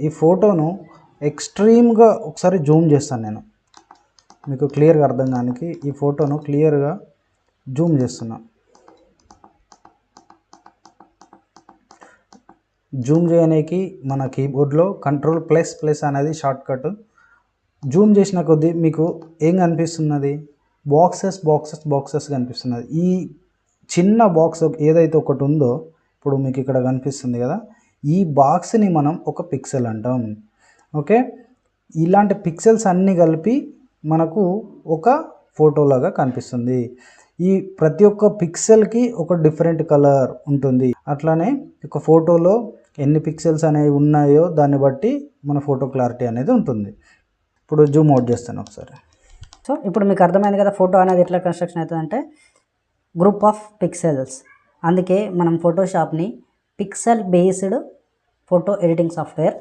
ఈ ఫోటోను ఎక్స్ట్రీమ్గా ఒకసారి జూమ్ చేస్తాను నేను, మీకు క్లియర్గా అర్థం కానికి ఈ ఫోటోను క్లియర్గా జూమ్ చేస్తున్నా. జూమ్ చేయడానికి మన కీబోర్డ్లో Ctrl++ అనేది షార్ట్కట్. జూమ్ చేసిన కొద్దీ మీకు ఏం కనిపిస్తున్నది, బాక్సెస్ కనిపిస్తున్నది. ఈ చిన్న బాక్స్ ఏదైతే ఒకటి ఉందో ఇప్పుడు మీకు ఇక్కడ కనిపిస్తుంది కదా, ఈ బాక్స్ని మనం ఒక పిక్సెల్ అంటాం. ఓకే, ఇలాంటి పిక్సెల్స్ అన్నీ కలిపి మనకు ఒక ఫోటోలాగా కనిపిస్తుంది. ఈ ప్రతి ఒక్క పిక్సెల్కి ఒక డిఫరెంట్ కలర్ ఉంటుంది. అట్లానే ఒక ఫోటోలో ఎన్ని పిక్సెల్స్ అనేవి ఉన్నాయో దాన్ని బట్టి మన ఫోటో క్లారిటీ అనేది ఉంటుంది. ఇప్పుడు జూమ్ అవుట్ చేస్తాను ఒకసారి. సో ఇప్పుడు మీకు అర్థమైంది కదా ఫోటో అనేది ఎట్లా కన్స్ట్రక్షన్ అవుతుందంటే గ్రూప్ ఆఫ్ పిక్సెల్స్. అందుకే మనం ఫోటోషాప్ని pixel based photo editing software